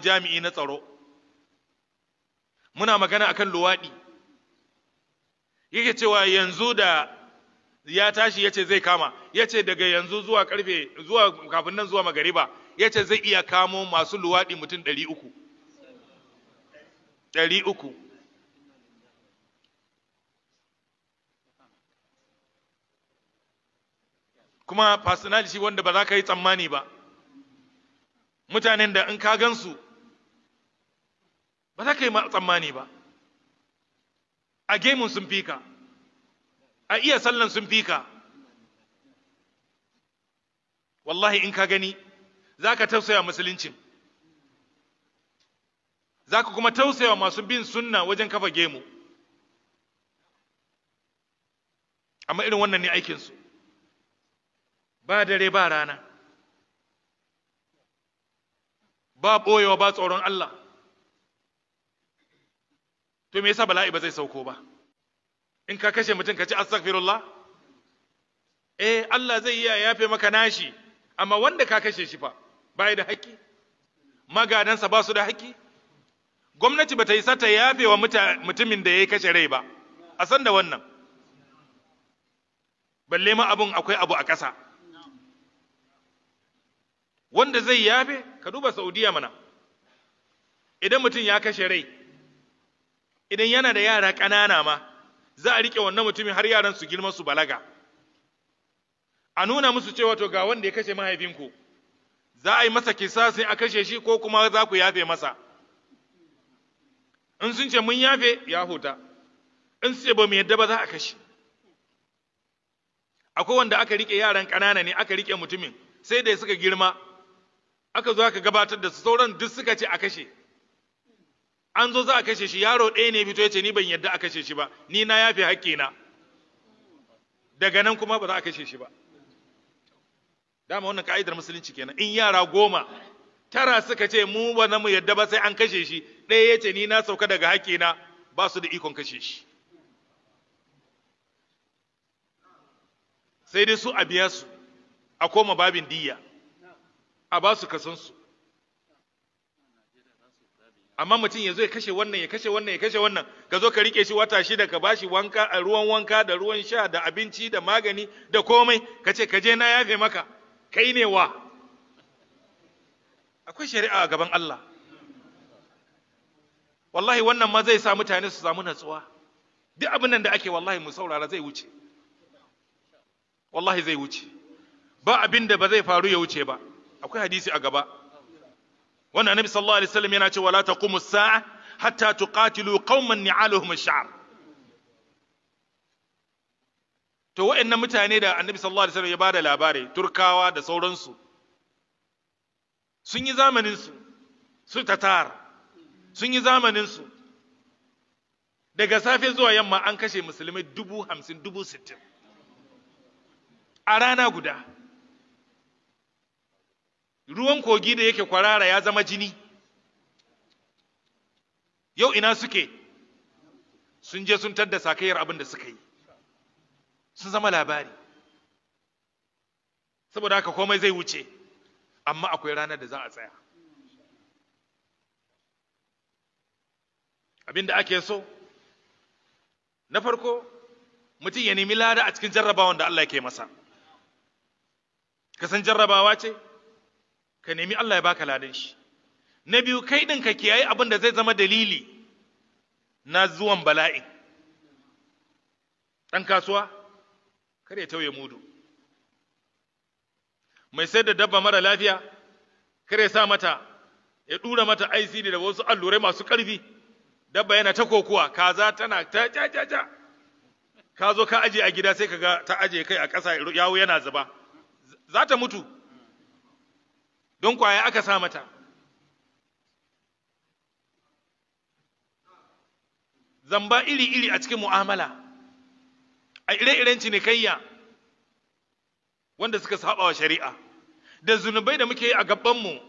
jami'i na tsaro, muna magana akan luwaɗi, yake cewa yanzu da ya tashi yace zai kama, yace daga yanzu zuwa kafin nan zuwa magariba, yace zai iya kamo masu luwaɗi mutum 300. Kuma personality wanda ba za ka yi tsammani ba, mutanen da in ka gansu ba za ka yi tsammani ba, a gemun sun fika, a iya sallan sun fika. Wallahi in ka gani za ka tausaya musuluncin, za ka kuma tausaya masu bin sunna wajen kafa gemu, amma irin wannan ne aikinsu, ba dare ba rana, ba ɓoyewa ba tsoron Allah. To me yasa bala'i ba zai sauko ba? In ka kashe mutum ka ci astaghfirullah, Allah zai iya yafe maka nashi, amma wanda ka kashe shi fa bai da haƙƙi, magadansa ba su da haƙƙi. Gwamnati ba ta yi sata yafe wa mutumin da ya kashe rai ba, a san da wannan, balle ma abun akwai abu a ƙasa. Wanda zai yafe, ka duba Saudiya mana, idan mutum ya kashe rai, idan yana da yara ƙanana ma, za a riƙe wannan mutumin har yaran su girma su balaga, a nuna musu cewa to ga wanda ya kashe mahaifinku, za a yi masa kisasi a kashe shi ko kuma za ku yafe masa. In sun ce mun yafe, ya huta, in su ce ba mu yadda ba, za a kashe. Akwai wanda aka riƙe yaran ƙanana ne, aka riƙe mutumin, sai da suka girma, aka zo aka gabatar da su, sauran duk suka ce a kashe. An zo za a kashe shi, yaro ɗaya ne fito ya ce ni ban yadda a kashe shi ba, ni na yafe haƙƙina. Daga nan kuma ba za a kashe shi ba. Dama wannan ka'idar musulunci kenan, in yara 10, 9 suka ce mu ba na mu yadda ba sai an kashe shi, ɗaya ya ce ni na sauka daga haƙƙina, ba su da ikon kashe shi. Sai dai su a biya su, a koma babin diyya, a ba su kasansu. Amma mutum ya zo ya kashe wannan, ya kashe wannan, ya kashe wannan, ka zo ka rike shi wata 6, ka bashi wanka, a ruwan wanka da ruwan sha da abinci da magani da komai, ka ce ka je na yafe maka, kai ne wa? Akwai shari'a a gaban Allah. Wallahi wannan ma zai sa mutane su samu natsuwa. Duk abin nan da ake wallahi mu saurara zai wuce. Wallahi zai wuce. Ba abin da ba zai faru ya wuce ba. Akwai hadisi a gaba. Wannan Annabi sallallahu alaihi wasallam yana cewa la taqumu as-sa'a hatta tuqatilu qauman ni'aluhum ash-sha'r. To wa'annan mutane da Annabi sallallahu alaihi wasallam ya bada labari, Turkawa da sauransu, sun yi zamanin su Tatar, sun yi zamanin su. Daga safe zuwa yamma an kashe musulmai 50,000, 60,000 a rana guda. Ruwan kogi da yake kwarara ya zama jini. Yau ina suke? Sun je sun tadda sakayar abin da suka yi, sun zama labari. Saboda haka komai zai wuce, amma akwai ranar da za a tsaya. Abin da ake so, na farko, mutum ya nemi lada a cikin jarrabawan da Allah yake masa. Ka san jarrabawa ce? Ka nemi Allah ya baka ladan shi. Na biyu, kai ɗin ka kiyaye abin da zai zama dalili na zuwan bala'i. Ɗan kasuwa, kar ya tauye mudu. Mai sayar da dabba mara lafiya, kar ya sa mata, ya ɗura mata ICD da wasu allurai masu ƙarfi. Dabba yana ta kokuwa, kaza tana ta ja. Ka zo ka aje a gida sai ka ga ta aje kai a ƙasa, yawo yana zuba. Za ta mutu. Don kwaya aka sa mata. Zamba iri-iri a cikin mu'amala, a ire-iren cinikayya wanda suka saba wa shari'a, da zunubai da muke yi a gabanmu